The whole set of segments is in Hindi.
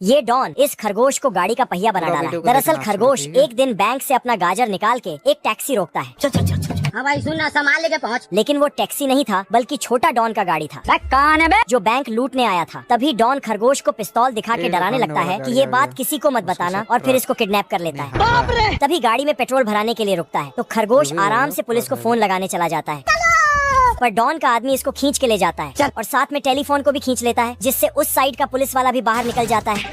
ये डॉन इस खरगोश को गाड़ी का पहिया बना डाला है। दरअसल खरगोश एक दिन बैंक से अपना गाजर निकाल के एक टैक्सी रोकता है। चल चल चल चल। हाँ भाई सुन ना, सामान लेके पहुँच। लेकिन वो टैक्सी नहीं था बल्कि छोटा डॉन का गाड़ी था कौन है बे? जो बैंक लूटने आया था। तभी डॉन खरगोश को पिस्तौल दिखा के डराने लगता है कि ये बात किसी को मत बताना और फिर इसको किडनैप कर लेता है। तभी गाड़ी में पेट्रोल भराने के लिए रुकता है तो खरगोश आराम से पुलिस को फोन लगाने चला जाता है। पर डॉन का आदमी इसको खींच के ले जाता है और साथ में टेलीफोन को भी खींच लेता है, जिससे उस साइड का पुलिस वाला भी बाहर निकल जाता है।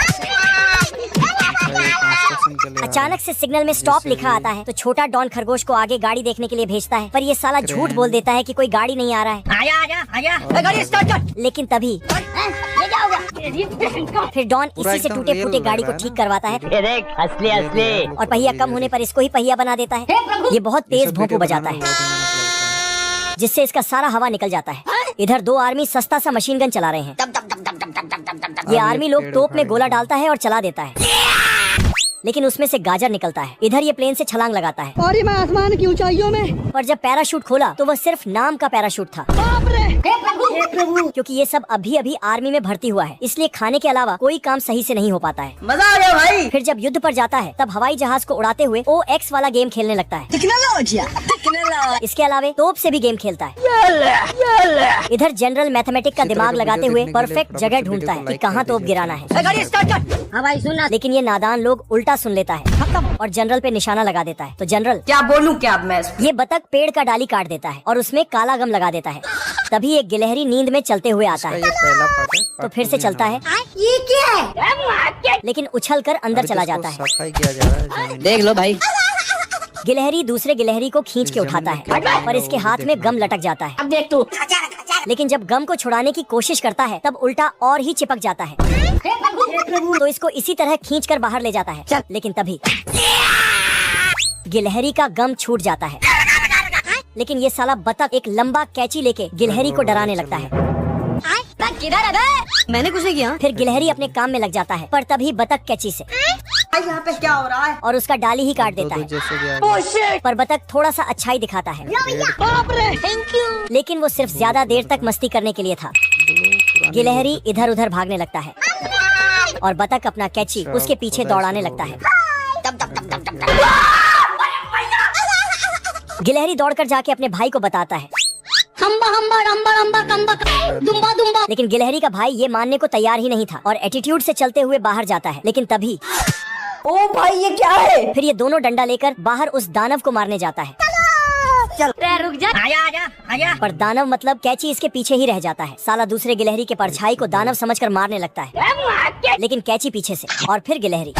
अचानक से सिग्नल में स्टॉप लिखा आता है तो छोटा डॉन खरगोश को आगे गाड़ी देखने के लिए भेजता है, पर ये साला झूठ बोल देता है कि कोई गाड़ी नहीं आ रहा है। आजा आजा आजा, गाड़ी स्टार्ट कर। लेकिन तभी ये क्या होगा? फिर डॉन इसी से टूटे फूटे गाड़ी को ठीक करवाता है ये देख, असली असली। और पहिया कम होने पर इसको ही पहिया बना देता है। ये बहुत तेज भोंपू बजाता है जिससे इसका सारा हवा निकल जाता है। इधर दो आर्मी सस्ता सा मशीन गन चला रहे हैं। ये आर्मी लोग तोप में गोला डालता है और चला देता है, लेकिन उसमें से गाजर निकलता है। इधर ये प्लेन से छलांग लगाता है और मैं आसमान की ऊंचाइयों में। पर जब पैराशूट खोला तो वह सिर्फ नाम का पैराशूट था, क्योंकि ये सब अभी अभी आर्मी में भर्ती हुआ है, इसलिए खाने के अलावा कोई काम सही से नहीं हो पाता है। मजा आ गया भाई। फिर जब युद्ध पर जाता है तब हवाई जहाज को उड़ाते हुए OX वाला गेम खेलने लगता है। इसके अलावा तोप से भी गेम खेलता है। इधर जनरल मैथमेटिक का दिमाग लगाते हुए परफेक्ट जगह ढूंढता है कि कहाँ तोप गिराना है। गाड़ी स्टार्ट कर। हाँ भाई सुन ना। लेकिन ये नादान लोग उल्टा सुन लेता है और जनरल पे निशाना लगा देता है। तो जनरल क्या बोलूं क्या मैं? ये बतख पेड़ का डाली काट देता है और उसमें काला गम लगा देता है। तभी एक गिलहरी नींद में चलते हुए आता है तो फिर से चलता है। ये क्या है? लेकिन उछल कर अंदर चला जाता है। देख लो भाई। गिलहरी दूसरे गिलहरी को खींच के उठाता है पर इसके हाथ में गम लटक जाता है। अब देख तू। लेकिन जब गम को छुड़ाने की कोशिश करता है तब उल्टा और ही चिपक जाता है, तो इसको इसी तरह खींच कर बाहर ले जाता है। लेकिन तभी गिलहरी का गम छूट जाता है। लेकिन ये साला बतख एक लंबा कैंची लेके गिलहरी को डराने लगता है। किधर है बे? मैंने कुछ नहीं किया। फिर गिलहरी अपने काम में लग जाता है, पर तभी बतख कैंची से यहाँ पे क्या हो रहा है? और उसका डाली ही काट देता है। पर बतख थोड़ा सा अच्छाई दिखाता है। बाप रे, थैंक यू। लेकिन वो सिर्फ ज्यादा देर तक मस्ती करने के लिए था। गिलहरी इधर उधर भागने लगता है और बतख अपना कैंची उसके पीछे दौड़ाने लगता है। गिलहरी दौड़कर जाके अपने भाई को बताता है। हम्बा हम्बा रम्बा रम्बा कम्बा दुम्बा दुम्बा। लेकिन गिलहरी का भाई ये मानने को तैयार ही नहीं था और एटीट्यूड से चलते हुए बाहर जाता है। लेकिन तभी ओ भाई ये क्या है? फिर ये दोनों डंडा लेकर बाहर उस दानव को मारने जाता है। चल रुक जा। आजा आजा आजा। पर दानव मतलब कैंची इसके पीछे ही रह जाता है। साला दूसरे गिलहरी के परछाई को दानव समझकर मारने लगता है, लेकिन कैंची पीछे से। और फिर गिलहरी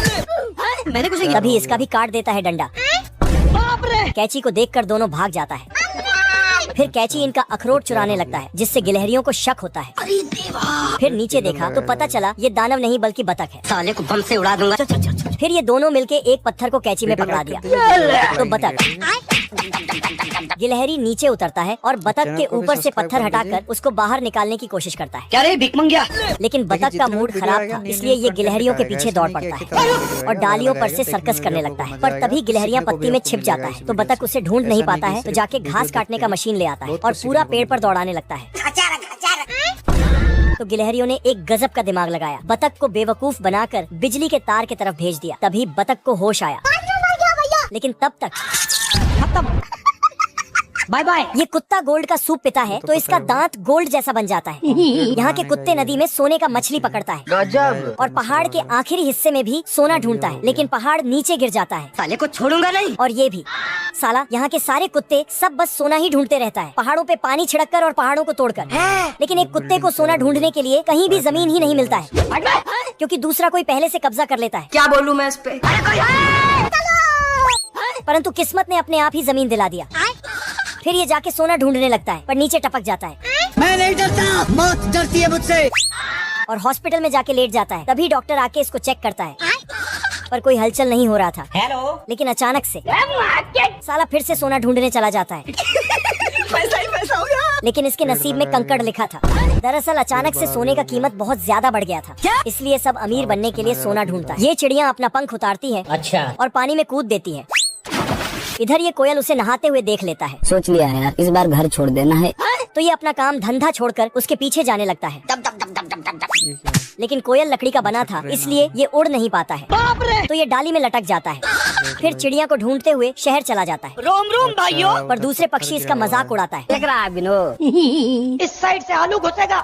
मैंने कुछ तभी इसका भी काट देता है डंडा। कैंची को देखकर दोनों भाग जाता है। फिर कैंची इनका अखरोट चुराने लगता है, जिससे गिलहरियों को शक होता है। फिर नीचे देखा तो पता चला ये दानव नहीं बल्कि बतख है। साले को बम से उड़ा दूंगा। फिर ये दोनों मिलके एक पत्थर को कैंची में पकड़ा दिया तो बतख गिलहरी नीचे उतरता है और बतख के ऊपर से पत्थर हटाकर उसको बाहर निकालने की कोशिश करता है। क्या रे भिख मंगिया? लेकिन बतख का मूड खराब था, इसलिए ये गिलहरियों के पीछे दौड़ पड़ता है और डालियों पर से सर्कस करने लगता है। पर तभी गिलहरियां पत्ती में छिप जाता है तो बतख उसे ढूंढ नहीं पाता है, तो जाके घास काटने का मशीन ले आता है और पूरा पेड़ पर दौड़ाने लगता है। तो गिलहरियों ने एक गजब का दिमाग लगाया। बतख को बेवकूफ बनाकर बिजली के तार की तरफ भेज दिया। तभी बतख को होश आया, लेकिन तब तक खत्म। Bye bye. ये कुत्ता गोल्ड का सूप पीता है तो इसका दांत गोल्ड जैसा बन जाता है। यहाँ के कुत्ते नदी में सोने का मछली पकड़ता है गजब। और पहाड़ के आखिरी हिस्से में भी सोना ढूंढता है, लेकिन पहाड़ नीचे गिर जाता है। साले को छोड़ूंगा नहीं। और ये भी साला यहाँ के सारे कुत्ते सब बस सोना ही ढूंढते रहता है, पहाड़ों पे पानी छिड़क कर और पहाड़ों को तोड़कर। लेकिन एक कुत्ते को सोना ढूंढने के लिए कहीं भी जमीन ही नहीं मिलता है, क्योंकि दूसरा कोई पहले से कब्जा कर लेता है। क्या बोलूं मैं इस पे? परंतु किस्मत ने अपने आप ही जमीन दिला दिया। फिर ये जाके सोना ढूंढने लगता है पर नीचे टपक जाता है। मैं नहीं डरता, मौत डरती है मुझसे। और हॉस्पिटल में जाके लेट जाता है। तभी डॉक्टर आके इसको चेक करता है, पर कोई हलचल नहीं हो रहा था। हेलो। लेकिन अचानक से साला फिर से सोना ढूंढने चला जाता है। पैसा ही पैसा हो गया। लेकिन इसके नसीब में कंकड़ लिखा था। दरअसल अचानक से सोने का कीमत बहुत ज्यादा बढ़ गया था, इसलिए सब अमीर बनने के लिए सोना ढूंढता है। ये चिड़िया अपना पंख उतारती है अच्छा और पानी में कूद देती है। इधर ये कोयल उसे नहाते हुए देख लेता है। सोच लिया है यार, इस बार घर छोड़ देना है। तो ये अपना काम धंधा छोड़कर उसके पीछे जाने लगता है। लेकिन कोयल लकड़ी का बना था, इसलिए ये उड़ नहीं पाता है, तो ये डाली में लटक जाता है। फिर चिड़िया को ढूंढते हुए शहर चला जाता है। रोम रोम भाइयों। पर दूसरे पक्षी इसका मजाक उड़ाता है। लग रहा है विनोद, इस साइड से आलू घुसेगा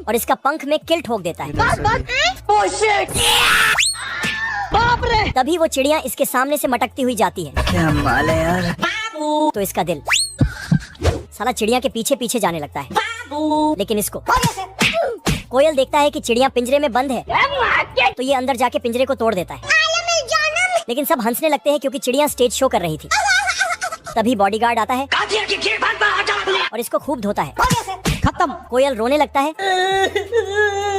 और इसका पंख में किल ठोक देता है। ओह शिट, बाप रे। तभी वो चिड़िया इसके सामने से मटकती हुई जाती है। क्या माल है यार। तो इसका दिल साला चिड़िया के पीछे पीछे जाने लगता है। लेकिन इसको कोयल देखता है कि चिड़िया पिंजरे में बंद है, तो ये अंदर जाके पिंजरे को तोड़ देता है। लेकिन सब हंसने लगते हैं क्योंकि चिड़िया स्टेज शो कर रही थी। तभी बॉडीगार्ड आता है और इसको खूब धोता है। खत्म। कोयल रोने लगता है,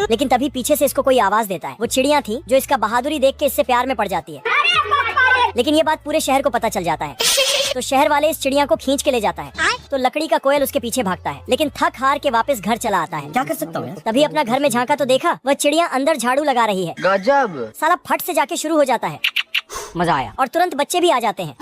लेकिन तभी पीछे से इसको कोई आवाज देता है। वो चिड़िया थी जो इसका बहादुरी देख के इससे प्यार में पड़ जाती है। लेकिन ये बात पूरे शहर को पता चल जाता है, तो शहर वाले इस चिड़िया को खींच के ले जाता है। तो लकड़ी का कोयल उसके पीछे भागता है, लेकिन थक हार के वापस घर चला आता है। क्या कर सकता हूँ? तभी अपना घर में झांका तो देखा वह चिड़िया अंदर झाड़ू लगा रही है। गजब। साला फट से जाके शुरू हो जाता है। मजा आया। और तुरंत बच्चे भी आ जाते हैं।